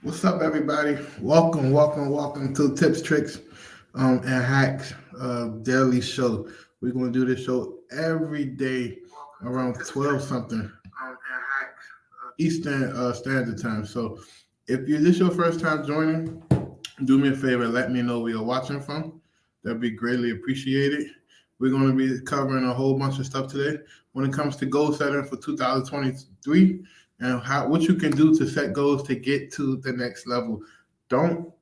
What's up, everybody? Welcome to Tips, Tricks, and Hacks Daily Show. We're going to do this show every day around 12 something Eastern Standard Time. So if this your first time joining, do me a favor, let me know where you're watching from. That'd be greatly appreciated. We're going to be covering a whole bunch of stuff today when it comes to goal setting for 2023 and what you can do to set goals to get to the next level. Don't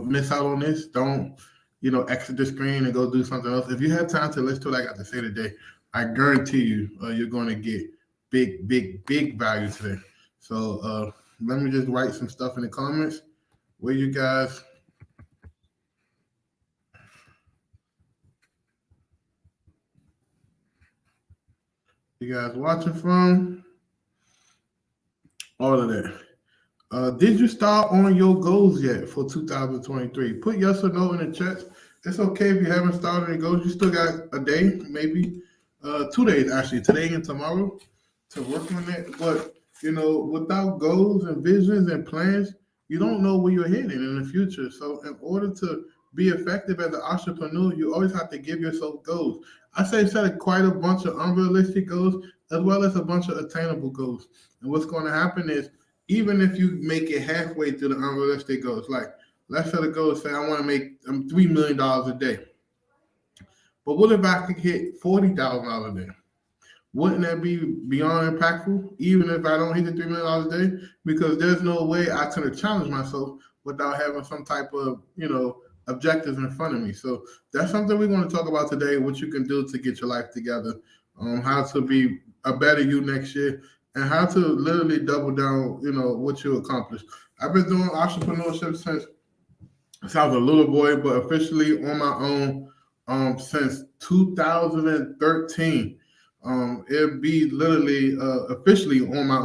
miss out on this. Don't exit the screen and go do something else. If you have time to listen to what I got to say today, I guarantee you you're going to get big value today. So let me just write some stuff in the comments where you guys watching from, all of that. Did you start on your goals yet for 2023? Put yes or no in the chat. It's okay if you haven't started any goals. You still got a day, maybe 2 days actually, today and tomorrow, to work on that. But without goals and visions and plans, you don't know where you're heading in the future. So in order to be effective as an entrepreneur, you always have to give yourself goals. I say set quite a bunch of unrealistic goals as well as a bunch of attainable goals. And what's going to happen is even if you make it halfway to the unrealistic goals, like let's set a goal, say I want to make $3 million a day. But what if I could hit $40,000 a day? Wouldn't that be beyond impactful, even if I don't hit the $3 million a day? Because there's no way I could have challenged myself without having some type of, objectives in front of me. So that's something we're going to talk about today, what you can do to get your life together, how to be a better you next year, and how to literally double down, what you accomplish. I've been doing entrepreneurship since I was a little boy, but officially on my own since 2013. It'll be literally officially on my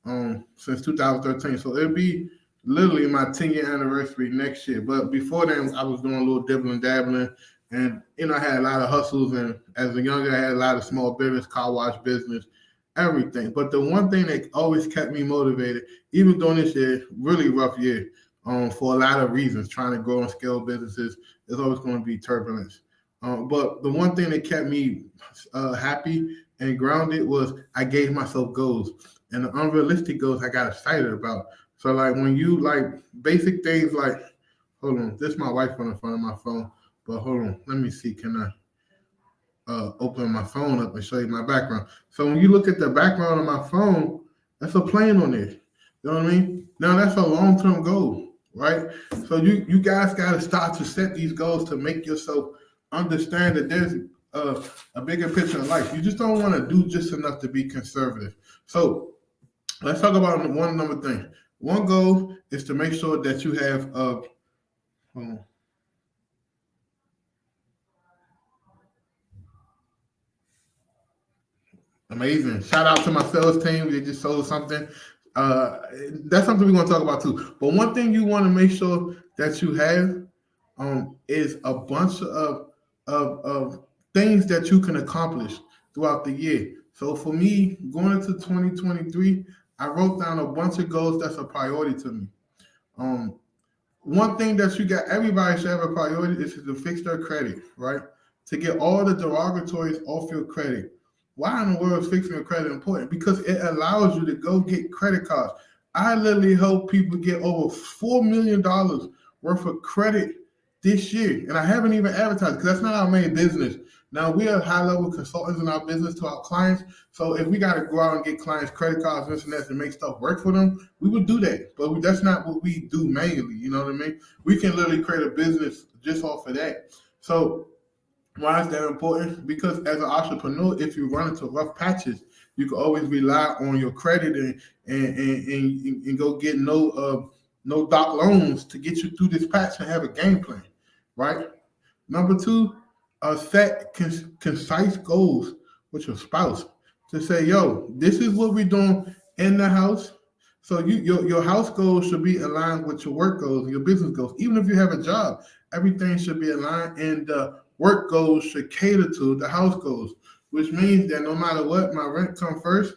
own since 2013. So it'll be literally my 10-year anniversary next year. But before then, I was doing a little dibbling, dabbling, and I had a lot of hustles. And as a younger, I had a lot of small business, car wash business, everything. But the one thing that always kept me motivated, even during this year, really rough year, for a lot of reasons, trying to grow and scale businesses, is always going to be turbulence. But the one thing that kept me happy and grounded was I gave myself goals, and the unrealistic goals I got excited about. So like when you like basic things like, hold on, this is my wife on the front of my phone, but hold on, let me see, can I open my phone up and show you my background? So when you look at the background of my phone, that's a plane on there. You know what I mean? Now that's a long-term goal, right? So you guys got to start to set these goals to make yourself understand that there's a bigger picture in life. You just don't want to do just enough to be conservative. So let's talk about one number thing. One goal is to make sure that you have amazing. Shout out to my sales team. They just sold something. That's something we're going to talk about too. But one thing you want to make sure that you have is a bunch of things that you can accomplish throughout the year. So for me, going into 2023, I wrote down a bunch of goals that's a priority to me. One thing that everybody should have a priority is to fix their credit, right? To get all the derogatories off your credit. Why in the world is fixing your credit important? Because it allows you to go get credit cards. I literally help people get over $4 million worth of credit this year. And I haven't even advertised because that's not our main business. Now, we are high-level consultants in our business to our clients. So if we got to go out and get clients credit cards, internet, and make stuff work for them, we would do that. But that's not what we do mainly. You know what I mean? We can literally create a business just off of that. So why is that important? Because as an entrepreneur, if you run into rough patches, you can always rely on your credit and go get no doc loans to get you through this patch and have a game plan, right? Number two, set concise goals with your spouse to say, yo, this is what we're doing in the house. So your house goals should be aligned with your work goals and your business goals. Even if you have a job, everything should be aligned, and the work goals should cater to the house goals, which means that no matter what, my rent comes first,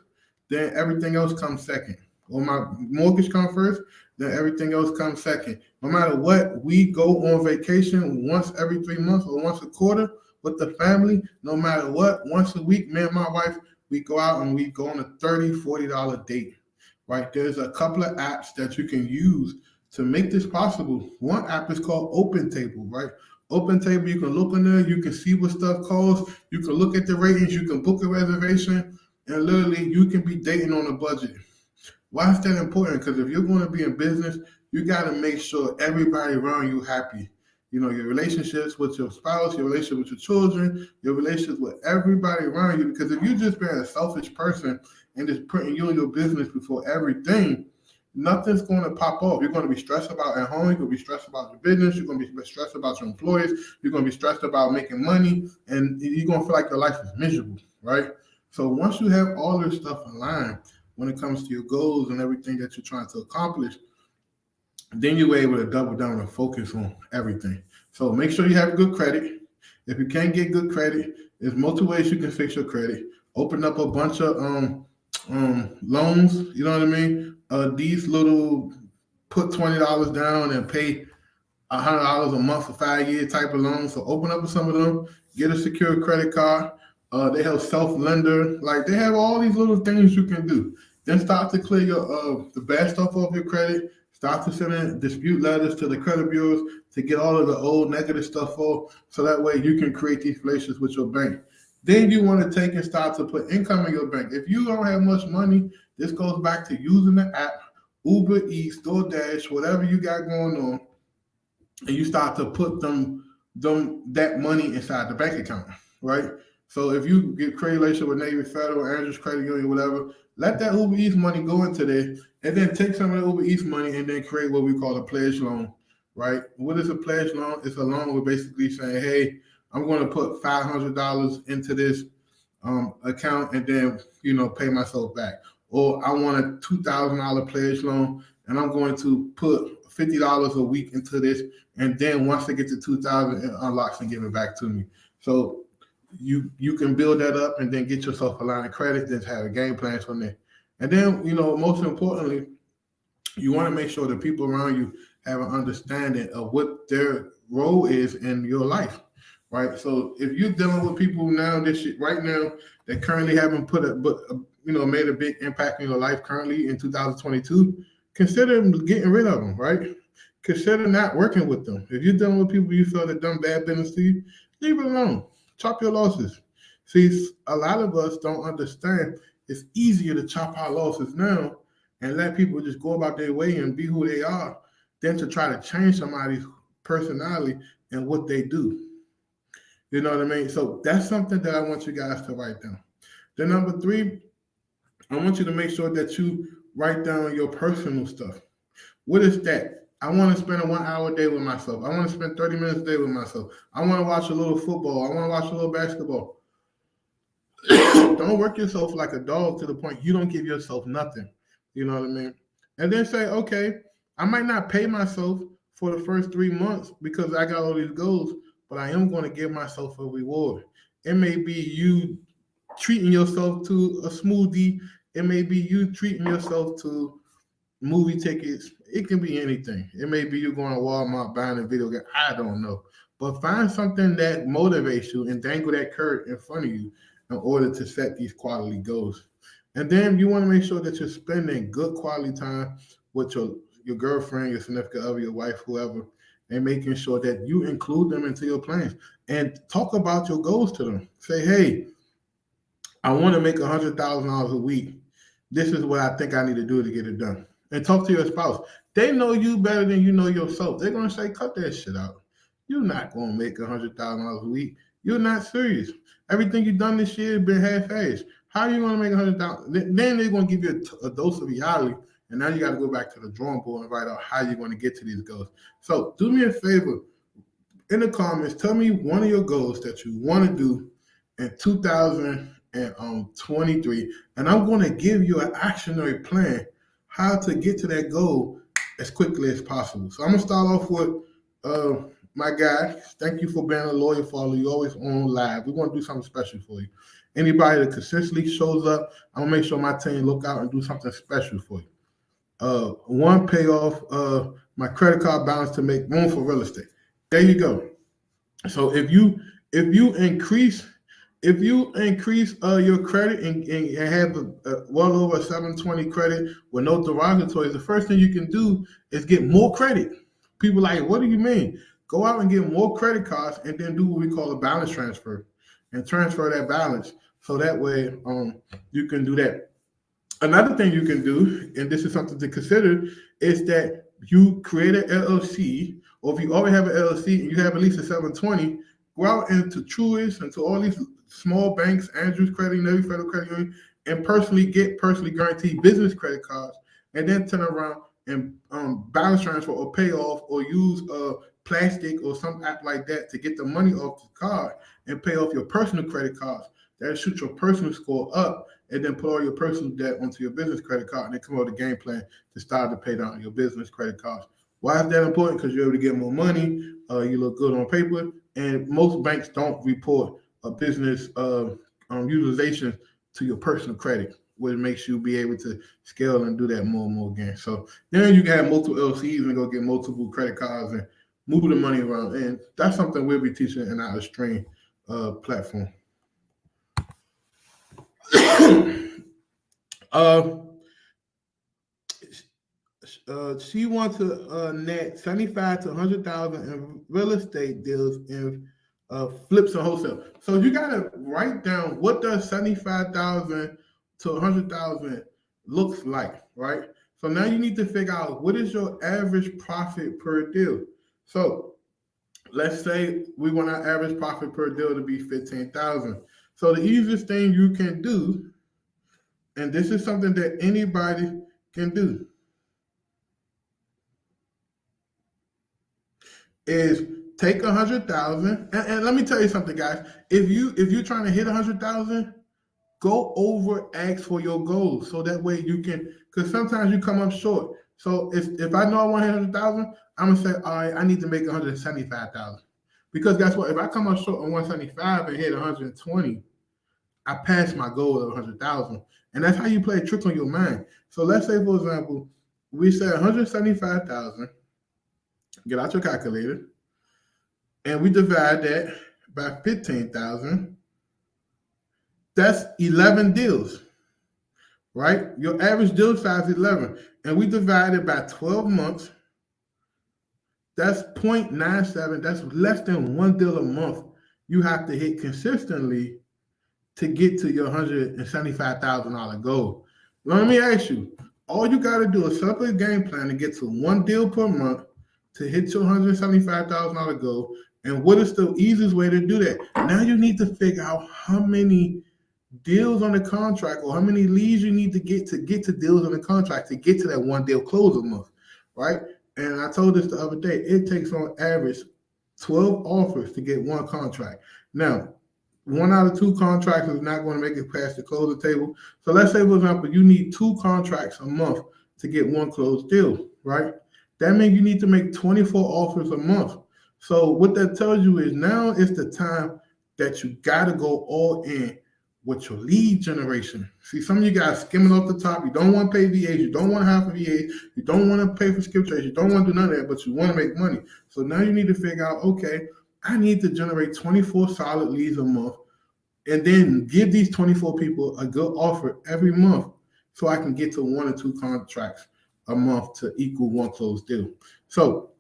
then everything else comes second. Or my mortgage comes first, then everything else comes second. No matter what, we go on vacation once every 3 months or once a quarter with the family. No matter what, once a week, me and my wife, we go out and we go on a $30, $40 date, right? There's a couple of apps that you can use to make this possible. One app is called Open Table, right? Open Table, you can look in there, you can see what stuff costs, you can look at the ratings, you can book a reservation, and literally you can be dating on a budget. Why is that important? Because if you're going to be in business, you got to make sure everybody around you happy. You know, your relationships with your spouse, your relationship with your children, your relationships with everybody around you. Because if you just been a selfish person and just putting you and your business before everything, nothing's going to pop off. You're going to be stressed about at home. You're going to be stressed about your business. You're going to be stressed about your employees. You're going to be stressed about making money. And you're going to feel like your life is miserable, right? So once you have all this stuff in line, when it comes to your goals and everything that you're trying to accomplish, then you're able to double down and focus on everything. So make sure you have good credit. If you can't get good credit, there's multiple ways you can fix your credit. Open up a bunch of loans, you know what I mean? These little put $20 down and pay $100 a month for 5 year type of loans. So open up with some of them, get a secure credit card. They have self-lender, like they have all these little things you can do. Then start to clear your the bad stuff off your credit. Start to send in dispute letters to the credit bureaus to get all of the old negative stuff off, so that way you can create these relationships with your bank. Then you want to take and start to put income in your bank. If you don't have much money, this goes back to using the app, Uber Eats, DoorDash, whatever you got going on, and you start to put that money inside the bank account, right? So if you get credit relationship with Navy Federal, Andrews Credit Union, whatever, let that Uber Eats money go into there, and then take some of the Uber Eats money and then create what we call a pledge loan, right? What is a pledge loan? It's a loan where basically saying, hey, I'm going to put $500 into this account and then, pay myself back. Or I want a $2,000 pledge loan and I'm going to put $50 a week into this. And then once I get to $2,000, it unlocks and give it back to me. So you can build that up and then get yourself a line of credit, then have a game plan from there. And then, most importantly, you want to make sure the people around you have an understanding of what their role is in your life, right? So if you're dealing with people right now that currently haven't made a big impact in your life currently in 2022, consider getting rid of them, right? Consider not working with them. If you're dealing with people you feel that done bad business to you, leave it alone. Chop your losses. See, a lot of us don't understand it's easier to chop our losses now and let people just go about their way and be who they are than to try to change somebody's personality and what they do. You know what I mean? So that's something that I want you guys to write down. Then number 3, I want you to make sure that you write down your personal stuff. What is that? I want to spend a 1 hour a day with myself. I want to spend 30 minutes a day with myself. I want to watch a little football. I want to watch a little basketball. Don't work yourself like a dog to the point you don't give yourself nothing. You know what I mean? And then say, okay, I might not pay myself for the first 3 months because I got all these goals, but I am going to give myself a reward. It may be you treating yourself to a smoothie. It may be you treating yourself to movie tickets. It can be anything. It may be you going to Walmart buying a video game. I don't know. But find something that motivates you and dangle that carrot in front of you in order to set these quality goals. And then you want to make sure that you're spending good quality time with your girlfriend, your significant other, your wife, whoever, and making sure that you include them into your plans and talk about your goals to them. Say, hey, I want to make $100,000 a week. This is what I think I need to do to get it done. And talk to your spouse. They know you better than you know yourself. They're going to say, cut that shit out. You're not going to make $100,000 a week. You're not serious. Everything you've done this year has been half-assed. How are you going to make $100,000? Then they're going to give you a dose of reality. And now you got to go back to the drawing board and write out how you're going to get to these goals. So do me a favor. In the comments, tell me one of your goals that you want to do in 2023. And I'm going to give you an actionary plan how to get to that goal as quickly as possible. So I'm going to start off with my guy. Thank you for being a loyal follower. You're always on live. We're going to do something special for you. Anybody that consistently shows up, I'm going to make sure my team look out and do something special for you. One, pay off my credit card balance to make room for real estate. There you go. So if you increase your credit and have well over 720 credit with no derogatories, the first thing you can do is get more credit. People like, what do you mean? Go out and get more credit cards and then do what we call a balance transfer and transfer that balance. So that way you can do that. Another thing you can do, and this is something to consider, is that you create an LLC, or if you already have an LLC and you have at least a 720, go out into Truist and to all these small banks, Andrews Credit Union, Federal Credit Union, and get personally guaranteed business credit cards, and then turn around and balance transfer or pay off or use plastic or some app like that to get the money off the card and pay off your personal credit cards. That'll shoot your personal score up, and then put all your personal debt onto your business credit card, and then come up with a game plan to start to pay down your business credit cards. Why is that important? Because you're able to get more money, you look good on paper, and most banks don't report a business utilization to your personal credit, which makes you be able to scale and do that more and more again. So then you can have multiple LCs and go get multiple credit cards and move the money around, and that's something we'll be teaching in our Stream platform. She wants to net 75 to 100,000 in real estate deals in flips and wholesale. So you gotta write down what does 75,000 to 100,000 looks like, right? So now you need to figure out what is your average profit per deal. So let's say we want our average profit per deal to be 15,000. So the easiest thing you can do, and this is something that anybody can do, is take 100,000. And let me tell you something, guys. If you're trying to hit 100,000, go over, ask for your goals, so that way you can. Because sometimes you come up short. So if I know I want 100,000, I'm gonna say, all right, I need to make 175,000. Because guess what? If I come up short on 175 and hit 120, I passed my goal of 100,000. And that's how you play a trick on your mind. So let's say, for example, we say 175,000. Get out your calculator, and we divide that by 15,000. That's 11 deals, right? Your average deal size is 11, and we divide it by 12 months. That's 0.97. That's less than one deal a month you have to hit consistently to get to your $175,000 goal. Let me ask you, all you got to do is set up a game plan to get to one deal per month to hit your $175,000 goal. And what is the easiest way to do that? Now you need to figure out how many deals on the contract or how many leads you need to get to deals on the contract to get to that one deal close a month, right? And I told this the other day, it takes on average 12 offers to get one contract. Now, one out of two contracts is not going to make it past the closing table. So let's say, for example, you need 2 contracts a month to get one closed deal, right? That means you need to make 24 offers a month. So what that tells you is now is the time that you got to go all in with your lead generation. See, some of you guys skimming off the top. You don't want to pay VAs. You don't want to have VAs. You don't want to pay for skip trades. You don't want to do none of that, but you want to make money. So now you need to figure out, okay, I need to generate 24 solid leads a month and then give these 24 people a good offer every month so I can get to 1 or 2 contracts a month to equal one closed deal. So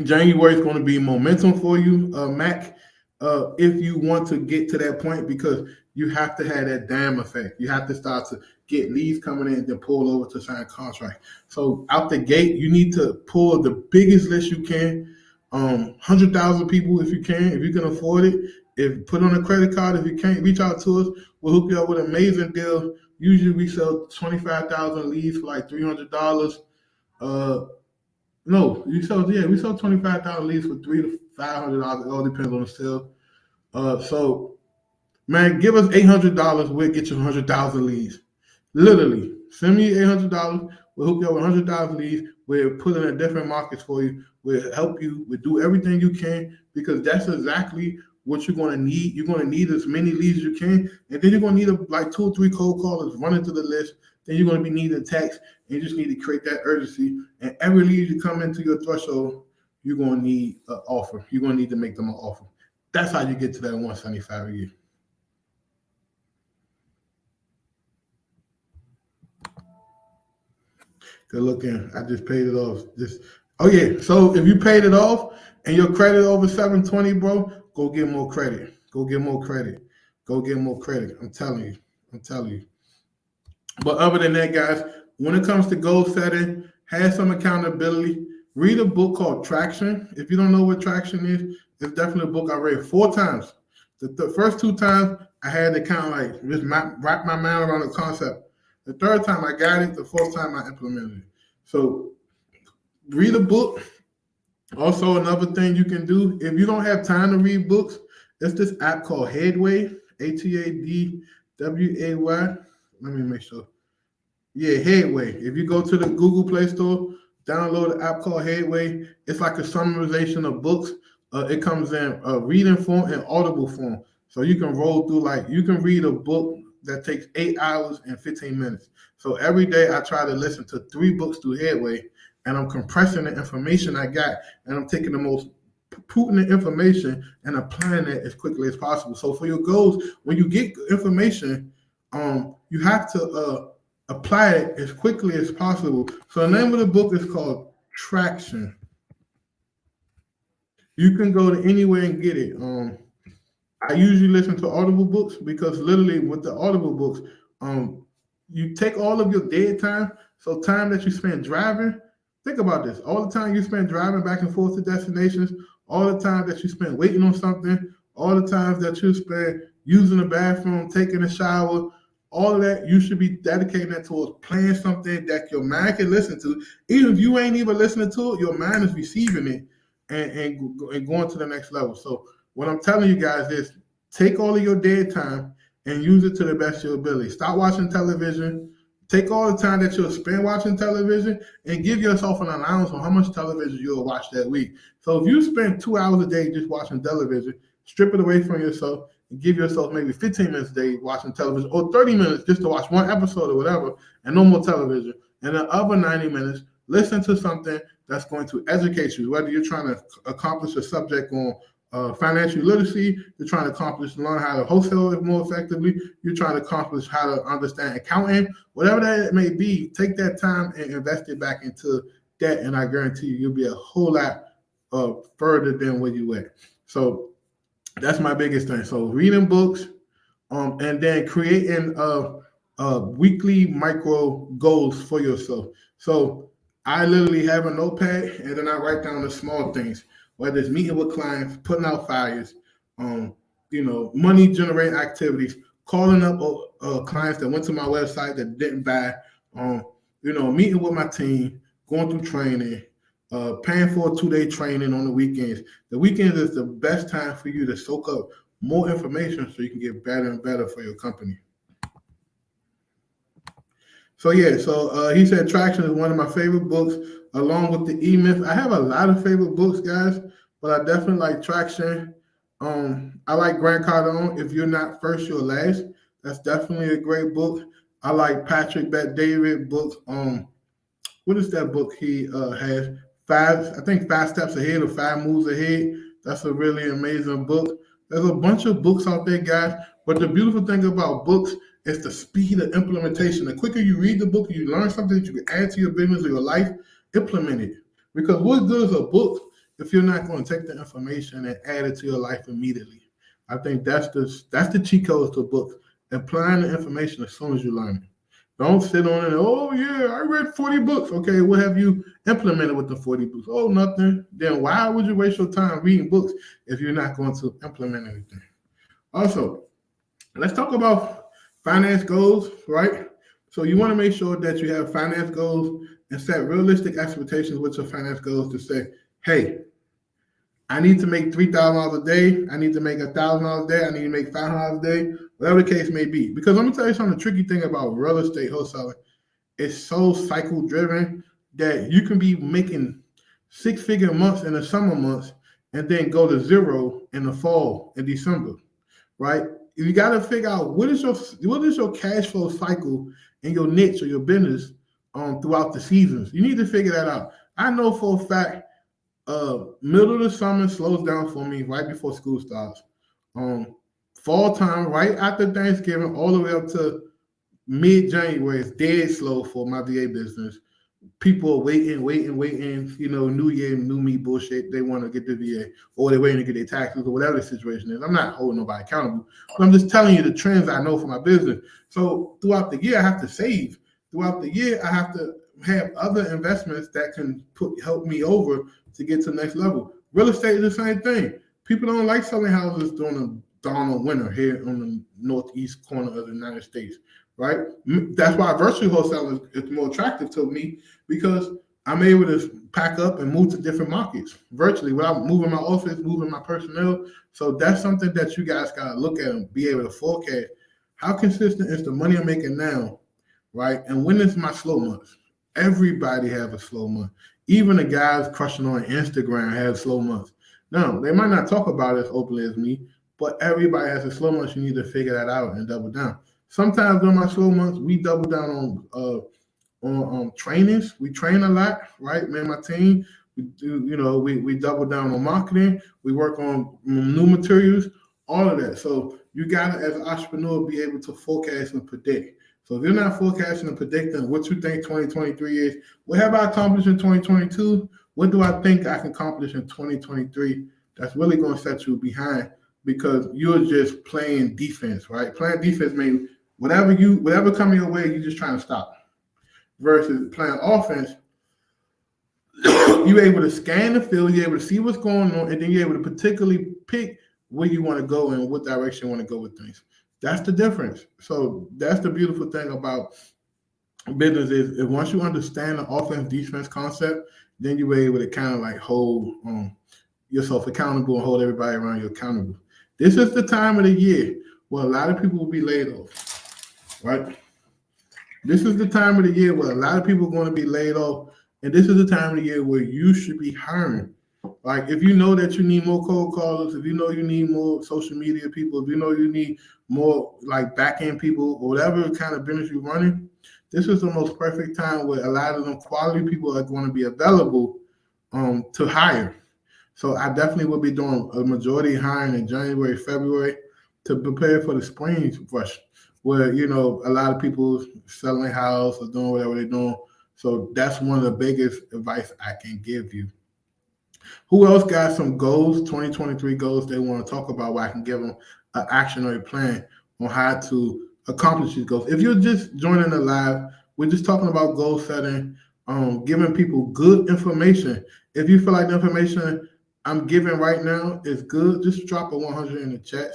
January is going to be momentum for you, Mac, if you want to get to that point, because you have to have that dam effect. You have to start to get leads coming in and then pull over to sign a contract. So out the gate, you need to pull the biggest list you can, 100,000 people if you can, if you can afford it. If put on a credit card, if you can't, reach out to us. We'll hook you up with an amazing deal. Usually we sell 25,000 leads for like $300. We sell 25,000 leads for $300 to $500. It all depends on the sale. So man, give us $800. We'll get you 100,000 leads. Literally, send me $800. We'll hook you up with 100,000 leads. We'll put in different markets for you. We'll help you. We'll do everything you can, because that's exactly what you're going to need. You're going to need as many leads as you can, and then you're going to need like 2 or 3 cold callers running to the list then you're going to be needing text, and you just need to create that urgency. And every lead you come into your threshold, you're going to need an offer. You're going to need to make them an offer. That's how you get to that 175 a year. Good looking. I just paid it off. Oh yeah. So if you paid it off and your credit over 720, bro, go get more credit. Go get more credit. Go get more credit. I'm telling you. I'm telling you. But other than that, guys, when it comes to goal setting, have some accountability. Read a book called Traction. If you don't know what Traction is, it's definitely a book I read 4 times. The first 2 times, I had to kind of like just wrap my mind around the concept. The third time, I got it. The fourth time, I implemented it. So read a book. Also, another thing you can do, if you don't have time to read books, it's this app called Headway, Hadway. Let me make sure. Yeah, Headway. If you go to the Google Play Store, download an app called Headway. It's like a summarization of books. It comes in reading form and audible form. So you can roll through, like, you can read a book that takes 8 hours and 15 minutes. So every day I try to listen to 3 books through Headway, and I'm compressing the information I got, and I'm taking the most pertinent information and applying it as quickly as possible. So for your goals, when you get information, you have to apply it as quickly as possible. So the name of the book is called Traction. You can go to anywhere and get it. I usually listen to Audible books because literally with the Audible books, you take all of your dead time, so time that you spend driving. Think about this. All the time you spend driving back and forth to destinations, all the time that you spend waiting on something, all the times that you spend using the bathroom, taking a shower, all of that, you should be dedicating that towards playing something that your mind can listen to. Even if you ain't even listening to it, your mind is receiving it and going to the next level. So what I'm telling you guys is take all of your dead time and use it to the best of your ability. Stop watching television. Take all the time that you'll spend watching television and give yourself an allowance on how much television you'll watch that week. So if you spend 2 hours a day just watching television, strip it away from yourself and give yourself maybe 15 minutes a day watching television, or 30 minutes just to watch one episode or whatever, and no more television. And the other 90 minutes, listen to something that's going to educate you, whether you're trying to accomplish a subject on financial literacy, you're trying to learn how to wholesale more effectively, you're trying to accomplish how to understand accounting, whatever that may be, take that time and invest it back into that, and I guarantee you, you'll be a whole lot further than where you were. So that's my biggest thing. So reading books, and then creating weekly micro goals for yourself. So I literally have a notepad, and then I write down the small things, whether it's meeting with clients, putting out fires, money generating activities, calling up clients that went to my website that didn't buy, meeting with my team, going through training, paying for a 2-day training on the weekends. The weekends is the best time for you to soak up more information so you can get better and better for your company. So he said Traction is one of my favorite books, along with the E-Myth. I have a lot of favorite books, guys, but I definitely like Traction. I like Grant Cardone, If You're Not First, You're Last. That's definitely a great book. I like Patrick Bet-David book. What is that book he has? 5 Steps Ahead or 5 Moves Ahead. That's a really amazing book. There's a bunch of books out there, guys. But the beautiful thing about books is the speed of implementation. The quicker you read the book, you learn something that you can add to your business or your life, implement it. Because what good is a book if you're not going to take the information and add it to your life immediately? I think that's the cheat code to books. Applying the information as soon as you learn it. Don't sit on it. Oh, yeah, I read 40 books. Okay, what have you implemented with the 40 books? Oh, nothing. Then why would you waste your time reading books if you're not going to implement anything? Also, let's talk about finance goals, right? So you want to make sure that you have finance goals and set realistic expectations with your finance goals to say, hey, I need to make $3,000 a day. I need to make $1,000 a day. I need to make $500 a day, whatever the case may be. Because let me tell you something, the tricky thing about real estate wholesaling, it's so cycle driven that you can be making 6-figure months in the summer months and then go to zero in the fall in December, right? you got to figure out what is your cash flow cycle in your niche or your business throughout the seasons. You need to figure that out. I know for a fact, middle of the summer slows down for me right before school starts. Fall time, right after Thanksgiving, all the way up to mid-January is dead slow for my VA business. People are waiting. You know, New Year, new me bullshit. They want to get the VA, or they're waiting to get their taxes, or whatever the situation is. I'm not holding nobody accountable, but I'm just telling you the trends I know for my business. So throughout the year, I have to save. Throughout the year, I have to have other investments that can help me over to get to the next level. Real estate is the same thing. People don't like selling houses during the dawn of winter here on the northeast corner of the United States, right? That's why virtual wholesale is more attractive to me, because I'm able to pack up and move to different markets virtually without moving my office, moving my personnel. So that's something that you guys got to look at and be able to forecast. How consistent is the money I'm making now, right? And when is my slow months? Everybody has a slow month. Even the guys crushing on Instagram have slow months. No, they might not talk about it as openly as me, but everybody has a slow month. You need to figure that out and double down. Sometimes during my slow months, we double down on trainings. We train a lot, right? Me and my team, we do, we double down on marketing. We work on new materials, all of that. So you gotta, as an entrepreneur, be able to forecast and predict. So if you're not forecasting and predicting what you think 2023 is, what have I accomplished in 2022? What do I think I can accomplish in 2023? That's really going to set you behind, because you're just playing defense, right? Playing defense means whatever coming your way, you're just trying to stop. Versus playing offense, you're able to scan the field, you're able to see what's going on, and then you're able to particularly pick where you want to go and what direction you want to go with things. That's the difference. So that's the beautiful thing about business is once you understand the offense defense concept, then you're able to kind of like hold yourself accountable and hold everybody around you accountable. This is the time of the year where a lot of people will be laid off, right? This is the time of the year where a lot of people are going to be laid off, and this is the time of the year where you should be hiring. Like, if you know that you need more cold callers, if you know you need more social media people, if you know you need more like back-end people, or whatever kind of business you're running, this is the most perfect time where a lot of them quality people are going to be available to hire. So I definitely will be doing a majority hiring in January, February to prepare for the spring rush, where, a lot of people selling house or doing whatever they're doing. So that's one of the biggest advice I can give you. Who else got some goals, 2023 goals they want to talk about, where I can give them an action or a plan on how to accomplish these goals? If you're just joining the live, we're just talking about goal setting, giving people good information. If you feel like the information I'm giving right now is good, just drop a 100 in the chat.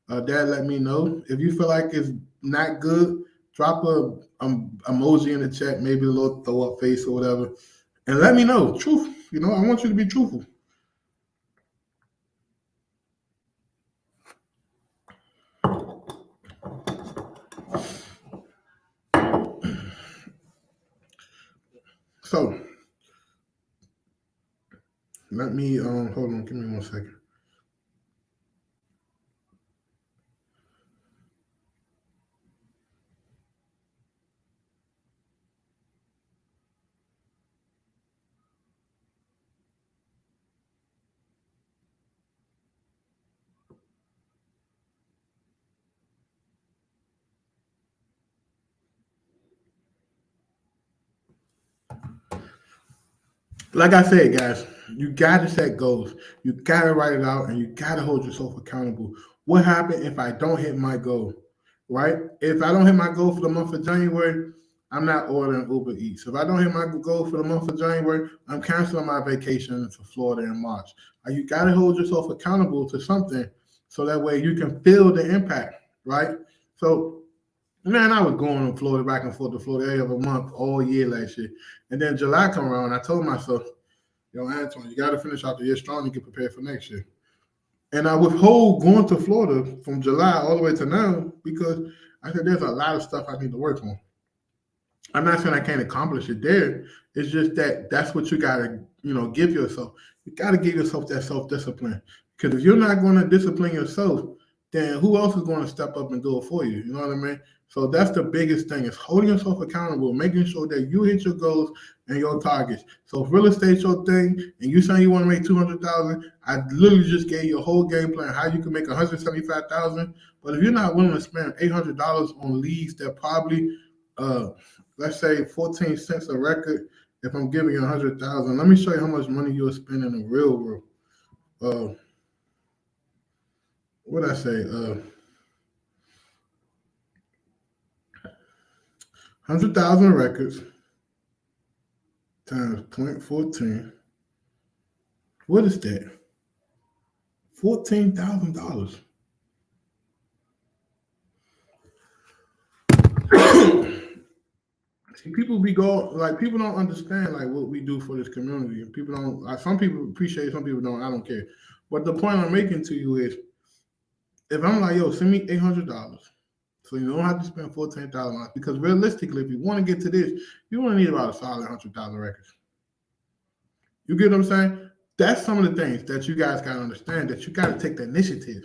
Dad, let me know. If you feel like it's not good, drop a emoji in the chat, maybe a little throw up face or whatever, and let me know. Truth, I want you to be truthful. So let me hold on, give me 1 second. Like I said, guys, you got to set goals. You got to write it out, and you got to hold yourself accountable. What happened if I don't hit my goal, right? If I don't hit my goal for the month of January, I'm not ordering Uber Eats. If I don't hit my goal for the month of January, I'm canceling my vacation to Florida in March. You got to hold yourself accountable to something so that way you can feel the impact, right? So, man, I was going to Florida, back and forth to Florida every other month all year last year. And then July come around, I told myself, Antoine, you got to finish out the year strong and get prepared for next year. And I withhold going to Florida from July all the way to now because I said there's a lot of stuff I need to work on. I'm not saying I can't accomplish it there. It's just that's what you got to, give yourself. You got to give yourself that self-discipline. Because if you're not going to discipline yourself, then who else is going to step up and do it for you? You know what I mean? So that's the biggest thing, is holding yourself accountable, making sure that you hit your goals and your targets. So if real estate's your thing and you saying you want to make 200,000, I literally just gave you a whole game plan how you can make 175,000. But if you're not willing to spend $800 on leads that probably, let's say 14 cents a record, if I'm giving you 100,000, let me show you how much money you'll spend in the real world. What I say? 100,000 records times 0.14. What is that? $14,000. See, people people don't understand like what we do for this community. And people don't, like, some people appreciate it, some people don't. I don't care. But the point I'm making to you is, if I'm like, yo, send me $800, so you don't have to spend $14,000, because realistically, if you want to get to this, you want to need about a solid 100,000 records. You get what I'm saying? That's some of the things that you guys got to understand, that you got to take the initiative,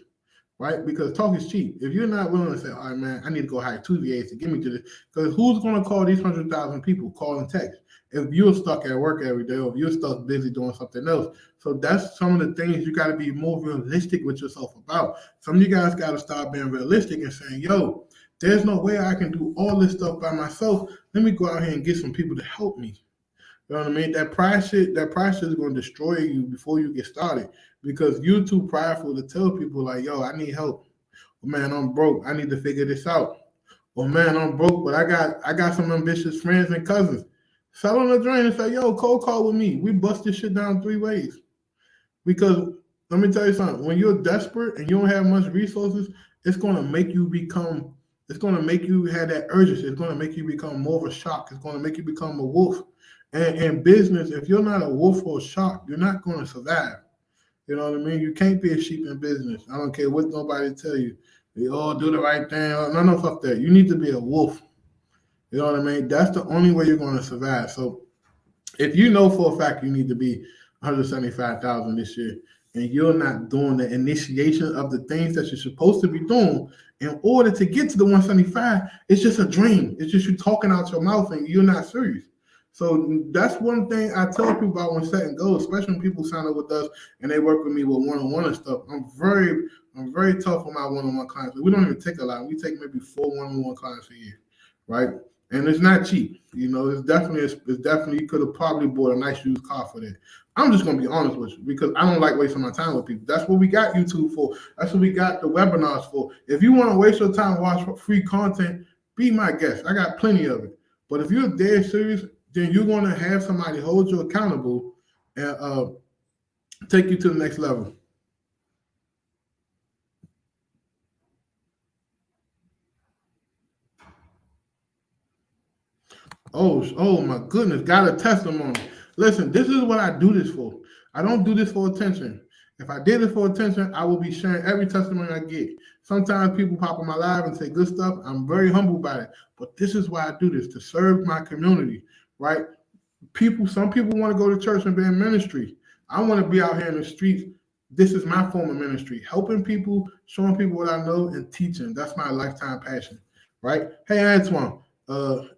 right? Because talk is cheap. If you're not willing to say, all right, man, I need to go hire 2 VAs to get me to this, because who's going to call these 100,000 people, call and text, if you're stuck at work every day, or if you're stuck busy doing something else? So that's some of the things you got to be more realistic with yourself about. Some of you guys got to start being realistic and saying, yo, there's no way I can do all this stuff by myself. Let me go out here and get some people to help me. You know what I mean? That pride shit is going to destroy you before you get started, because you're too prideful to tell people like, yo, I need help. Or, man, I'm broke. I need to figure this out. Or, man, I'm broke, but I got some ambitious friends and cousins. Sell on the drain and say, yo, cold call with me. We bust this shit down 3 ways. Because let me tell you something. When you're desperate and you don't have much resources, it's going to make you have that urgency. It's going to make you become more of a shark. It's going to make you become a wolf. And in business, if you're not a wolf or a shark, you're not going to survive. You know what I mean? You can't be a sheep in business. I don't care what nobody tell you. You all do the right thing. No, fuck that. You need to be a wolf. You know what I mean? That's the only way you're going to survive. So if you know for a fact you need to be 175,000 this year, and you're not doing the initiation of the things that you're supposed to be doing in order to get to the 175, it's just a dream. It's just you talking out your mouth and you're not serious. So that's one thing I tell people about when setting goals, especially when people sign up with us and they work with me with one-on-one and stuff. I'm very tough on my one-on-one clients. We don't even take a lot. We take maybe 4 one-on-one clients a year, right? And it's not cheap. You know, it's definitely, you could have probably bought a nice used car for that. I'm just going to be honest with you, because I don't like wasting my time with people. That's what we got YouTube for. That's what we got the webinars for. If you want to waste your time and watch free content, be my guest. I got plenty of it. But if you're dead serious, then you're going to have somebody hold you accountable and take you to the next level. Oh my goodness, got a testimony. Listen, this is what I do this for. I don't do this for attention. If I did it for attention, I will be sharing every testimony I get. Sometimes people pop on my live and say good stuff. I'm very humble by it. But this is why I do this, to serve my community, right? Some people want to go to church and be in ministry. I want to be out here in the streets. This is my form of ministry, helping people, showing people what I know, and teaching. That's my lifetime passion, right? Hey, Antoine.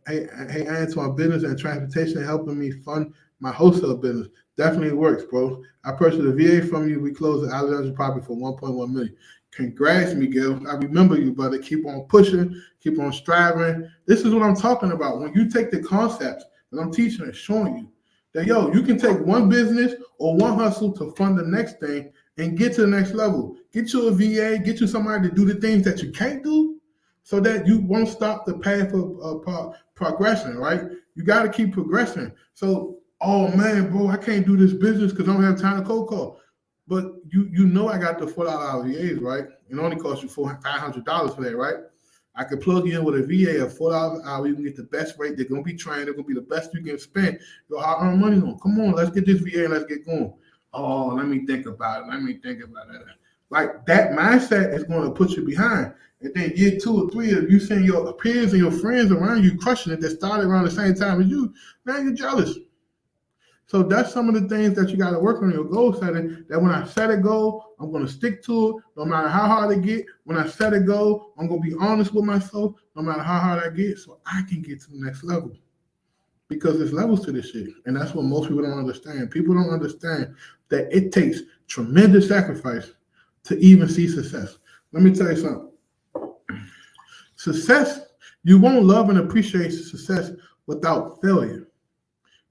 Hey, Antoine, business and transportation helping me fund my wholesale business. Definitely works, bro. I purchased a VA from you. We closed the Alexandria property for $1.1 million. Congrats, Miguel. I remember you, brother. Keep on pushing, keep on striving. This is what I'm talking about. When you take the concepts that I'm teaching and showing you, that, yo, you can take one business or one hustle to fund the next thing and get to the next level. Get you a VA, get you somebody to do the things that you can't do, so that you won't stop the path of progression, right? You got to keep progressing. So, oh man, bro, I can't do this business because I don't have time to cold call. But you know I got the $4 VAs, right? It only costs you $500 for that, right? I could plug you in with a VA of $4 an hour. You can get the best rate. They're going to be trained. They're going to be the best you can spend your hard-earned money on. Come on, let's get this VA and let's get going. Oh, let me think about it. Like, that mindset is going to put you behind. And then year 2 or 3 of you seeing your peers and your friends around you crushing it that started around the same time as you, now you're jealous. So that's some of the things that you got to work on your goal setting. That when I set a goal, I'm going to stick to it, no matter how hard it get. When I set a goal, I'm going to be honest with myself, no matter how hard I get, so I can get to the next level. Because there's levels to this shit, and that's what most people don't understand. People don't understand that it takes tremendous sacrifice to even see success. Let me tell you something. Success, you won't love and appreciate success without failure.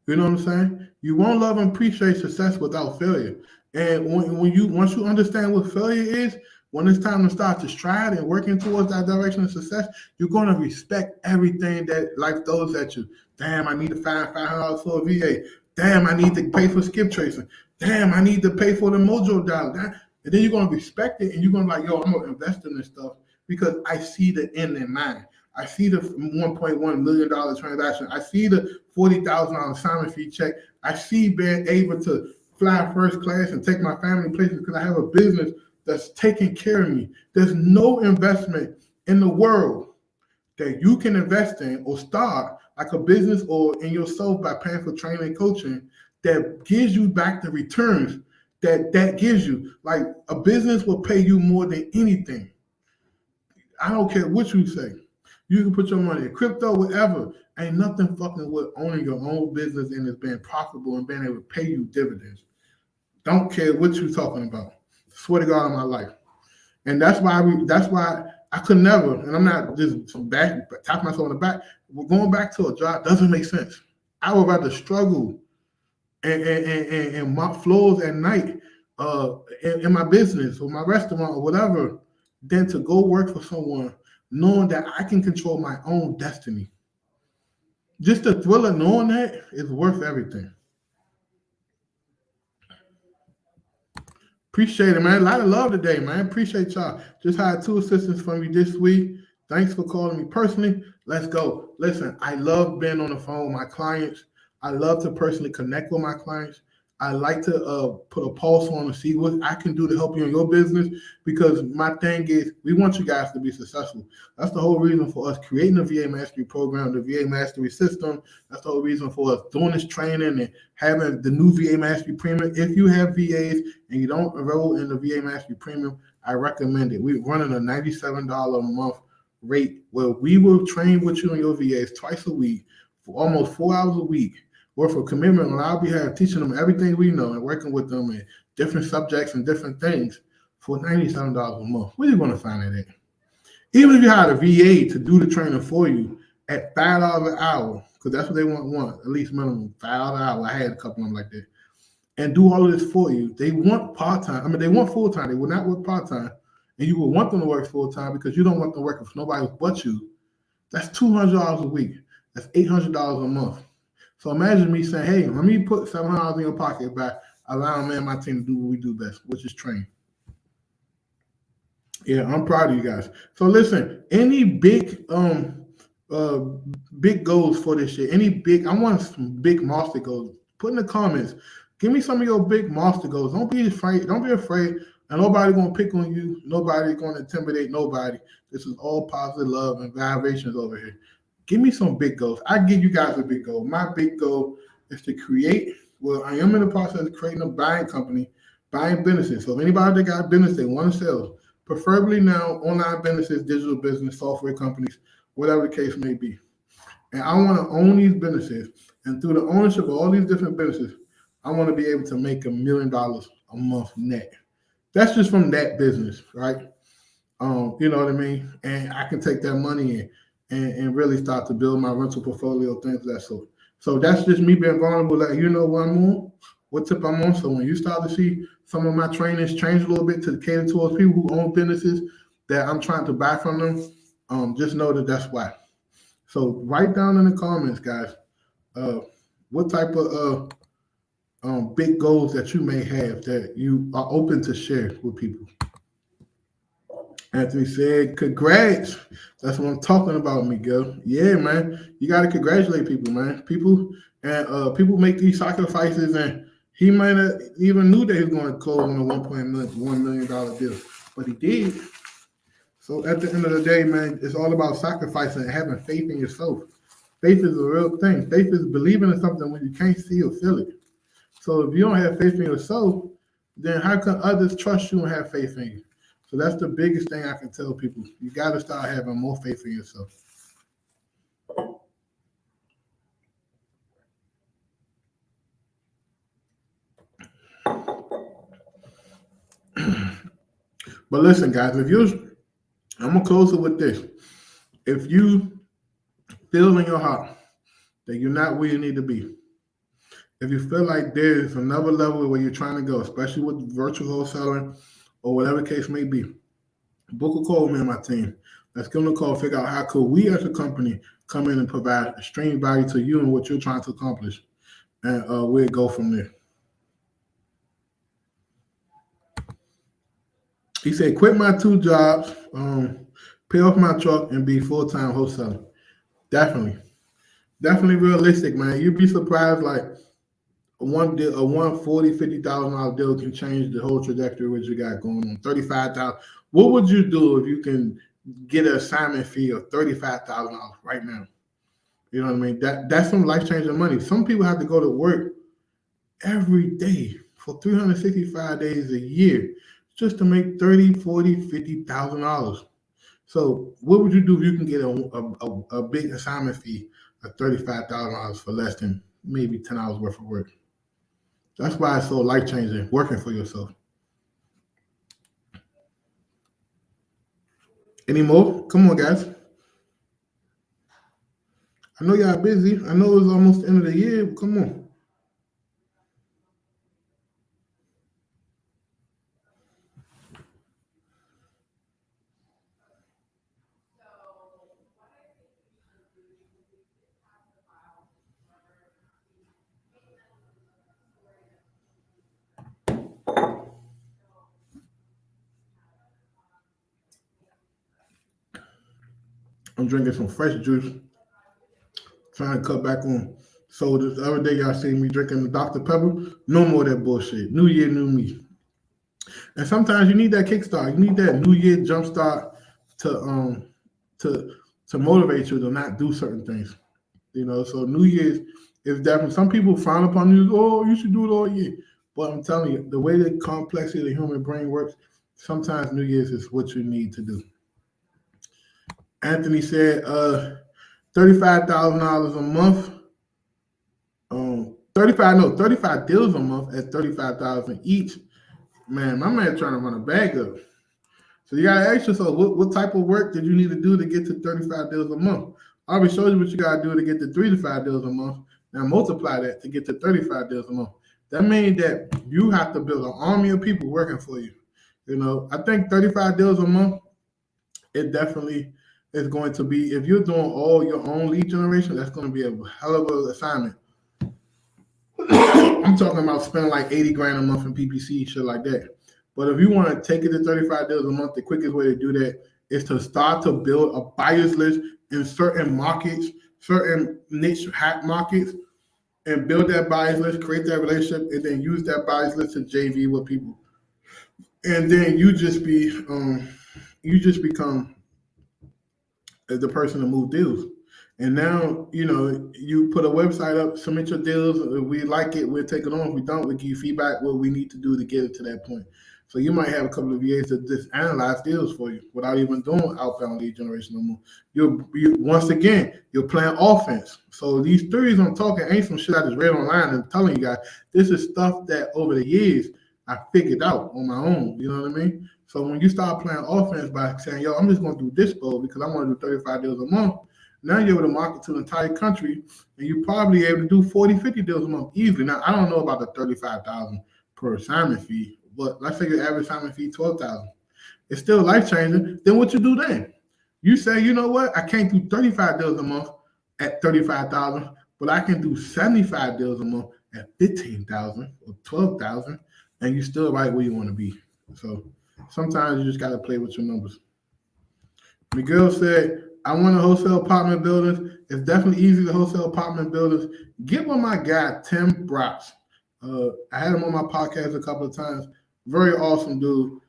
You know what I'm saying? You won't love and appreciate success without failure. And once you understand what failure is, when it's time to start to strive and working towards that direction of success, you're going to respect everything that life throws at you. Damn, I need to find $500 for a VA. Damn, I need to pay for skip tracing. Damn, I need to pay for the Mojo dollar. And then you're going to respect it, and you're going to be like, yo, I'm going to invest in this stuff because I see the end in mind. I see the $1.1 million transaction. I see the $40,000 assignment fee check. I see being able to fly first class and take my family places because I have a business that's taking care of me. There's no investment in the world that you can invest in or start like a business or in yourself by paying for training and coaching that gives you back the returns that gives you. Like a business will pay you more than anything. I don't care what you say. You can put your money in crypto, whatever. Ain't nothing fucking with owning your own business and it's being profitable and being able to pay you dividends. Don't care what you're talking about. Swear to God on my life. And that's why I could never, and I'm not just tapping myself on the back, going back to a job doesn't make sense. I would rather struggle and mop floors at night in my business or my restaurant or whatever than to go work for someone knowing that I can control my own destiny. Just the thrill of knowing that is worth everything. Appreciate it, man. A lot of love today, man. Appreciate y'all. Just had 2 assistants from me this week. Thanks for calling me personally. Let's go. Listen, I love being on the phone with my clients. I love to personally connect with my clients. I like to put a pulse on to see what I can do to help you in your business because my thing is we want you guys to be successful. That's the whole reason for us creating the VA Mastery Program, the VA Mastery System. That's the whole reason for us doing this training and having the new VA Mastery Premium. If you have VAs and you don't enroll in the VA Mastery Premium, I recommend it. We're running a $97 a month rate where we will train with you and your VAs twice a week for almost 4 hours a week. Work for commitment on our behalf, teaching them everything we know and working with them in different subjects and different things for $97 a month. Where are you going to find it at? Even if you hired a VA to do the training for you at $5 an hour, because that's what they want, at least minimum, $5 an hour. I had a couple of them like that. And do all of this for you. They want part-time. I mean, they want full-time. They will not work part-time. And you will want them to work full-time because you don't want them working for nobody but you. That's $200 a week. That's $800 a month. So imagine me saying, hey, let me put $700 in your pocket by allowing me and my team to do what we do best, which is train. Yeah, I'm proud of you guys. So listen, any big goals for this year, I want some big master goals. Put in the comments. Give me some of your big master goals. Don't be afraid. Don't be afraid. And nobody's going to pick on you. Nobody's going to intimidate nobody. This is all positive love and vibrations over here. Give me some big goals. I give you guys a big goal. My big goal is to create, well, I am in the process of creating a buying company, buying businesses. So if anybody that got a business they want to sell, preferably now online businesses, digital business, software companies, whatever the case may be. And I want to own these businesses. And through the ownership of all these different businesses, I want to be able to make $1 million a month net. That's just from that business, right? You know what I mean? And I can take that money and really start to build my rental portfolio, things of that sort. So that's just me being vulnerable, letting you know what I'm on, what tip I'm on. So when you start to see some of my trainings change a little bit to cater towards people who own businesses that I'm trying to buy from them, just know that that's why. So write down in the comments, guys, what type of big goals that you may have that you are open to share with people. Anthony said, congrats. That's what I'm talking about, Miguel. Yeah, man. You got to congratulate people, man. People make these sacrifices, and he might not even knew that he was going to close on a $1 million deal, but he did. So at the end of the day, man, it's all about sacrificing and having faith in yourself. Faith is a real thing. Faith is believing in something when you can't see or feel it. So if you don't have faith in yourself, then how can others trust you and have faith in you? So that's the biggest thing I can tell people. You got to start having more faith in yourself. But listen, guys, I'm gonna close it with this. If you feel in your heart that you're not where you need to be, if you feel like there's another level where you're trying to go, especially with virtual wholesaling or whatever case may be, book a call with me and my team. Let's give them a call, figure out how could we as a company come in and provide extreme value to you and what you're trying to accomplish. And we'll go from there. He said, quit my 2 jobs, pay off my truck, and be full-time wholesaler. Definitely realistic, man. You'd be surprised, like a $50,000 deal can change the whole trajectory of what you got going on. $35,000. What would you do if you can get an assignment fee of $35,000 right now? You know what I mean? That's some life-changing money. Some people have to go to work every day for 365 days a year just to make $30,000, $40,000, $50,000. So what would you do if you can get a big assignment fee of $35,000 for less than maybe 10 hours worth of work? That's why it's so life-changing, working for yourself. Any more? Come on, guys. I know y'all busy. I know it's almost the end of the year. But come on. I'm drinking some fresh juice, trying to cut back on sodas. The other day, y'all seen me drinking the Dr. Pepper. No more of that bullshit. New year, new me. And sometimes you need that kickstart. You need that New Year jumpstart to motivate you to not do certain things. You know, so New Year's is definitely, some people frown upon you. Oh, you should do it all year. But I'm telling you, the way the complexity of the human brain works, sometimes New Year's is what you need to do. Anthony said, $35,000 a month. 35 deals a month at $35,000 each. Man, my man trying to run a bag up. So you gotta ask yourself, what type of work did you need to do to get to 35 deals a month? I already showed you what you gotta do to get to 3 to 5 deals a month. Now multiply that to get to 35 deals a month. That means that you have to build an army of people working for you. You know, I think 35 deals a month, it definitely is going to be, if you're doing all your own lead generation, that's going to be a hell of an assignment. I'm talking about spending like 80 grand a month in PPC, shit like that. But if you want to take it to 35 deals a month, the quickest way to do that is to start to build a buyers list in certain markets, certain niche hat markets, and build that buyers list, create that relationship, and then use that buyers list to JV with people. And then you just become the person to move deals. And now, you know, you put a website up, submit your deals. If we like it, we'll take it on. If we don't, we give you feedback what we need to do to get it to that point. So you might have a couple of years to just analyze deals for you without even doing outbound lead generation no more. You once again, you're playing offense. So these theories I'm talking ain't some shit I just read online and telling you guys. This is stuff that over the years I figured out on my own. You know what I mean? So when you start playing offense by saying, yo, I'm just going to do this goal because I want to do 35 deals a month, now you're able to market to the entire country, and you're probably able to do 40, 50 deals a month easily. Now, I don't know about the $35,000 per assignment fee, but let's say your average assignment fee $12,000. It's still life-changing. Then what you do then? You say, you know what? I can't do 35 deals a month at $35,000, but I can do 75 deals a month at $15,000 or $12,000, and you're still right where you want to be. So sometimes you just got to play with your numbers. Miguel said, I want to wholesale apartment buildings. It's definitely easy to wholesale apartment buildings. Get with my guy, Tim Brox. I had him on my podcast a couple of times. Very awesome dude.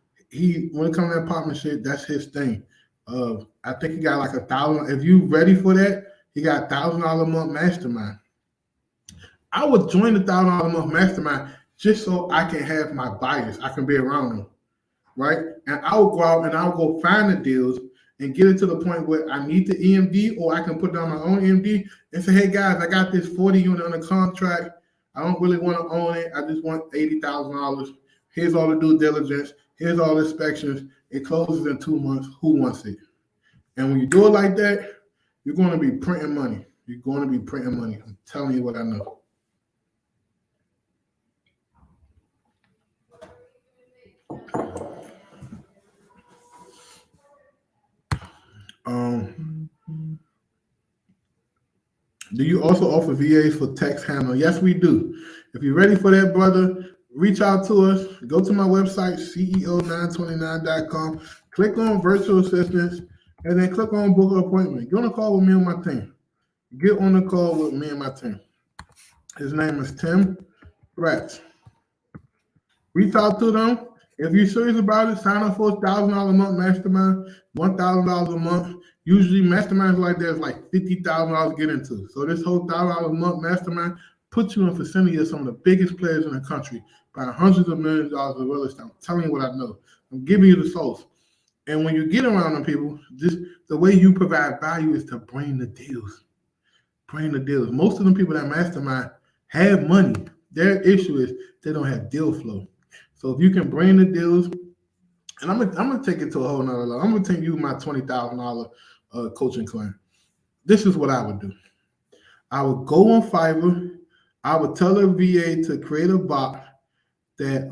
When it comes to apartment shit, that's his thing. I think he got like $1,000. If you ready for that, he got $1,000 a month mastermind. I would join the $1,000 a month mastermind just so I can have my buyers. I can be around them, right? And I'll go out and I'll go find the deals and get it to the point where I need the EMD, or I can put down my own EMD and say, hey guys, I got this 40 unit on the contract. I don't really want to own it. I just want $80,000. Here's all the due diligence. Here's all the inspections. It closes in 2 months. Who wants it? And when you do it like that, you're going to be printing money. You're going to be printing money. I'm telling you what I know. Do you also offer VAs for text handling? Yes, we do. If you're ready for that, brother, reach out to us. Go to my website, CEO929.com. Click on virtual assistants, and then click on book an appointment. Get on a call with me and my team. Get on the call with me and my team. His name is Tim Ratz. Reach out to them. If you're serious about it, sign up for $1,000 a month mastermind, $1,000 a month. Usually masterminds like that is like $50,000 to get into. So this whole $1,000 a month mastermind puts you in vicinity of some of the biggest players in the country, buying hundreds of millions of dollars of real estate. I'm telling you what I know. I'm giving you the source. And when you get around them people, just the way you provide value is to bring the deals. Bring the deals. Most of them people that mastermind have money. Their issue is they don't have deal flow. So if you can bring the deals, and I'm gonna take it to a whole nother level. I'm gonna take you my $20,000 coaching client. This is what I would do. I would go on Fiverr. I would tell a VA to create a bot that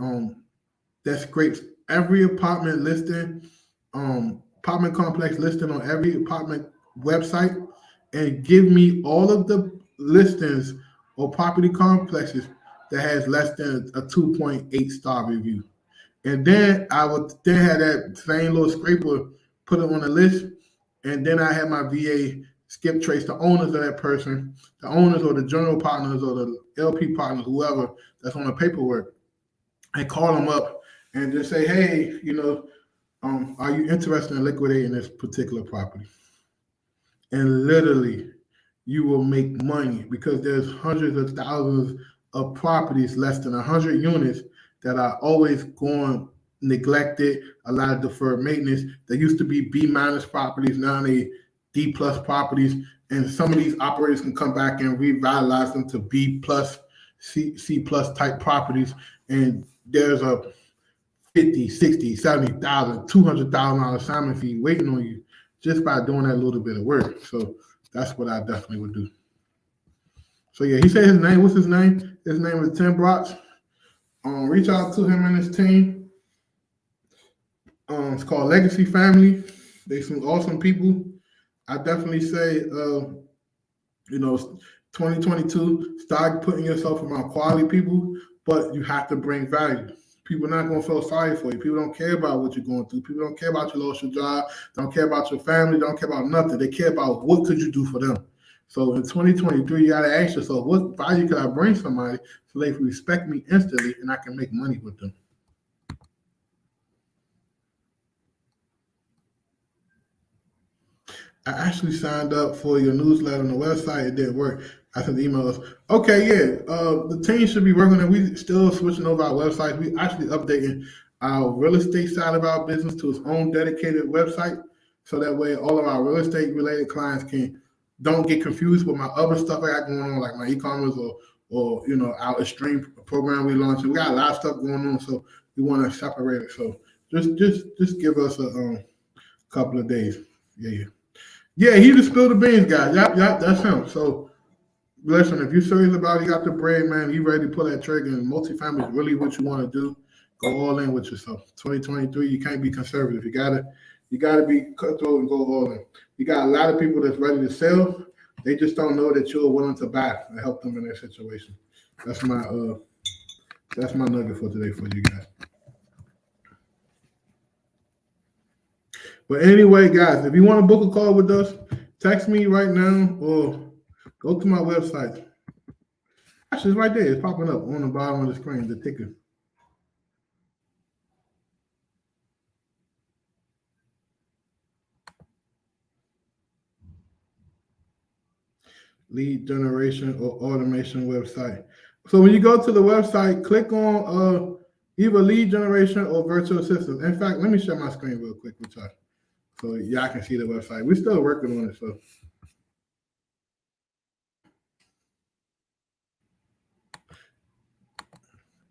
scrapes every apartment listing, apartment complex listing on every apartment website, and give me all of the listings or property complexes that has less than a 2.8 star review. And then I would then have that same little scraper put it on the list, and then I have my VA skip trace the owners of that person, the owners or the general partners or the LP partners, whoever that's on the paperwork, and call them up and just say, hey, are you interested in liquidating this particular property? And literally, you will make money because there's hundreds of thousands of properties, less than 100 units, that are always going neglected, a lot of deferred maintenance. There used to be B minus properties, now they D plus properties, and some of these operators can come back and revitalize them to B plus, C plus type properties, and there's a 50, 60, 70,000, $200,000 assignment fee waiting on you just by doing that little bit of work. So that's what I definitely would do. So yeah, he said his name. What's his name? His name is Tim Brotz. Reach out to him and his team. It's called Legacy Family. They some awesome people. I definitely say, 2022, start putting yourself around quality people, but you have to bring value. People are not going to feel sorry for you. People don't care about what you're going through. People don't care about you lost your job. Don't care about your family. Don't care about nothing. They care about what could you do for them. So in 2023, you got to ask yourself, what value could I bring somebody so they respect me instantly and I can make money with them? I actually signed up for your newsletter on the website. It didn't work. I sent emails. Okay, yeah. The team should be working on. We still switching over our website. We actually updating our real estate side of our business to its own dedicated website, so that way all of our real estate related clients don't get confused with my other stuff I got going on, like my e-commerce or our extreme program we launched. We got a lot of stuff going on, so we want to separate it. So just give us a couple of days. Yeah. Yeah, he just spilled the beans, guys. Yep, that's him. So, listen, if you're serious about it, you got the bread, man, you ready to pull that trigger, and multifamily is really what you want to do, go all in with yourself. 2023, you can't be conservative. You gotta be cutthroat and go all in. You got a lot of people that's ready to sell. They just don't know that you're willing to buy and help them in their situation. That's my nugget for today for you guys. But anyway, guys, if you want to book a call with us, text me right now or go to my website. Actually, it's right there. It's popping up on the bottom of the screen, the ticker. lead generation or automation website. So when you go to the website, click on either lead generation or virtual assistant. In fact, let me share my screen real quick with y'all so y'all can see the website. We're still working on it, so.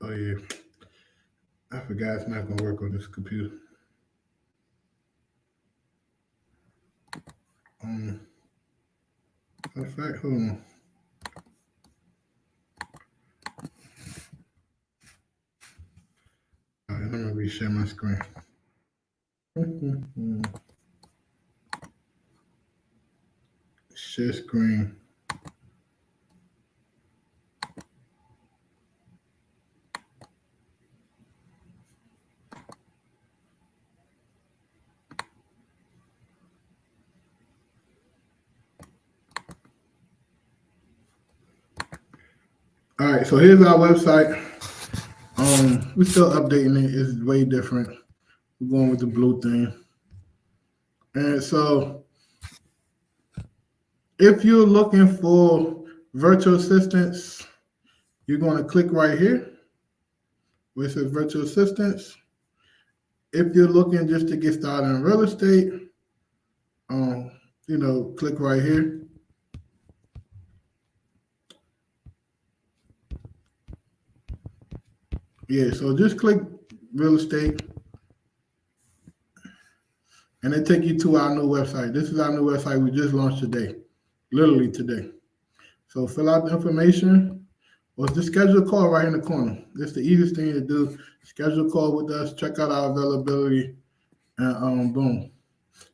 Oh yeah, I forgot it's not gonna work on this computer. In fact, hold on. All right, let me reshare my screen. Share screen. All right, so here's our website. We're still updating it. It's way different. We're going with the blue thing. And so if you're looking for virtual assistants, you're going to click right here where it says virtual assistants. If you're looking just to get started in real estate, click right here. Yeah, so just click real estate and it take you to our new website. This is our new website we just launched today, literally today. So fill out the information or just schedule a call right in the corner. This is the easiest thing to do. Schedule a call with us, check out our availability, and boom.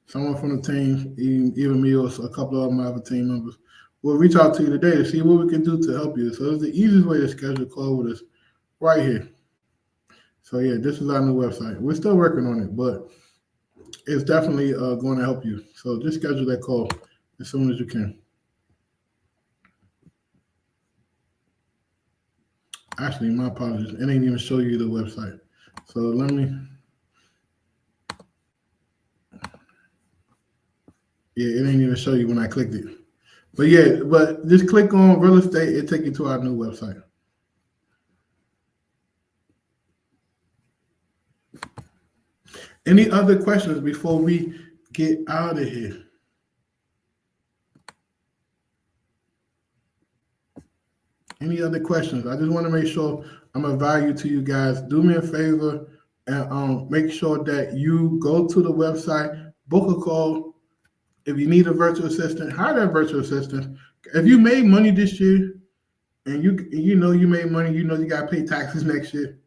Someone from the team, even me or a couple of my other team members, will reach out to you today to see what we can do to help you. So it's the easiest way to schedule a call with us right here. So yeah, this is our new website. We're still working on it, but it's definitely going to help you. So just schedule that call as soon as you can. Actually, my apologies. It ain't even show you the website. So let me. Yeah, it ain't even show you when I clicked it. But yeah, but just click on real estate. It take you to our new website. Any other questions before we get out of here? Any other questions? I just want to make sure I'm of value to you guys. Do me a favor and make sure that you go to the website, book a call. If you need a virtual assistant, hire that virtual assistant. If you made money this year and you know you made money, you know you got to pay taxes next year,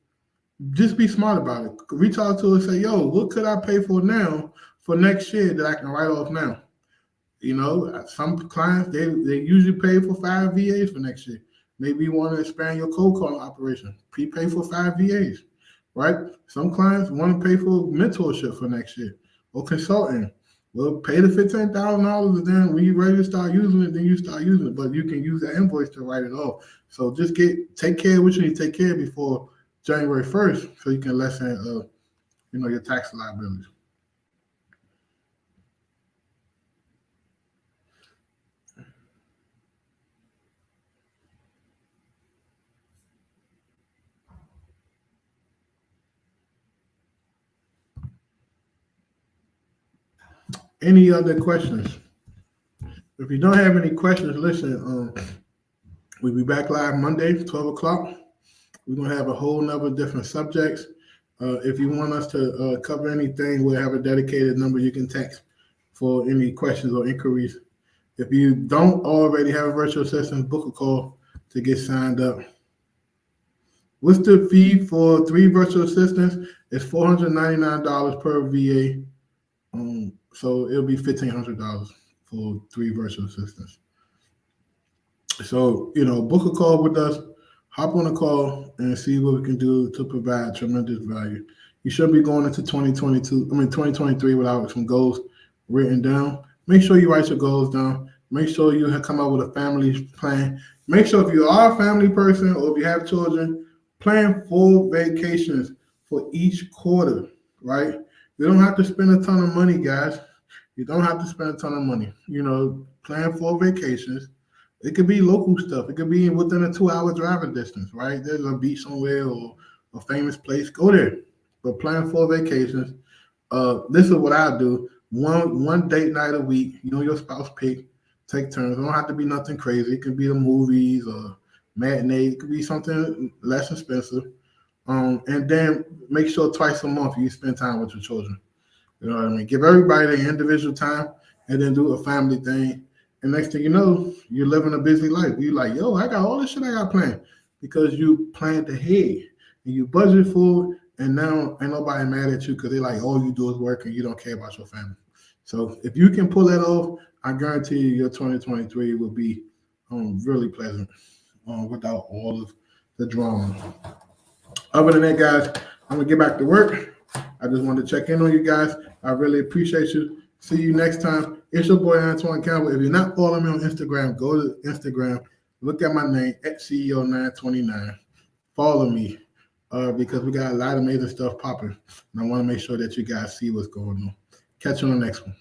just be smart about it. Reach out to us and say, yo, what could I pay for now for next year that I can write off now? You know, some clients, they usually pay for 5 VAs for next year. Maybe you want to expand your cold calling operation, prepay for 5 VAs, right? Some clients want to pay for mentorship for next year or consulting. Well, pay the $15,000 and then when you're ready to start using it, then you start using it. But you can use that invoice to write it off. So just take care of what you need to take care of before January 1st so you can lessen your tax liabilities. Any other questions? If you don't have any questions, listen, we'll be back live Monday, 12 o'clock. We're going to have a whole number of different subjects. If you want us to cover anything, we'll have a dedicated number you can text for any questions or inquiries. If you don't already have a virtual assistant, book a call to get signed up. What's the fee for 3 virtual assistants? It's $499 per VA. So it'll be $1,500 for 3 virtual assistants. So, book a call with us, hop on a call and see what we can do to provide tremendous value. You should be going into 2023 without some goals written down. Make sure you write your goals down. Make sure you have come up with a family plan. Make sure if you are a family person or if you have children, plan full vacations for each quarter, right? You don't have to spend a ton of money, guys. You don't have to spend a ton of money. Plan full vacations. It could be local stuff. It could be within a 2 hour driving distance, right? There's a beach somewhere or a famous place. Go there. But plan for vacations. This is what I do. One date night a week. You know, your spouse pick. Take turns. It don't have to be nothing crazy. It could be the movies or matinee. It could be something less expensive. And then make sure twice a month you spend time with your children. You know what I mean? Give everybody their individual time and then do a family thing. And next thing you know, you're living a busy life. You're like, yo, I got all this shit I got planned because you planned ahead and you budgeted for it. And now ain't nobody mad at you because they're like, all you do is work and you don't care about your family. So if you can pull that off, I guarantee you your 2023 will be really pleasant without all of the drama. Other than that, guys, I'm going to get back to work. I just wanted to check in on you guys. I really appreciate you. See you next time. It's your boy, Antoine Campbell. If you're not following me on Instagram, go to Instagram. Look at my name, at CEO929. Follow me because we got a lot of amazing stuff popping. And I want to make sure that you guys see what's going on. Catch you on the next one.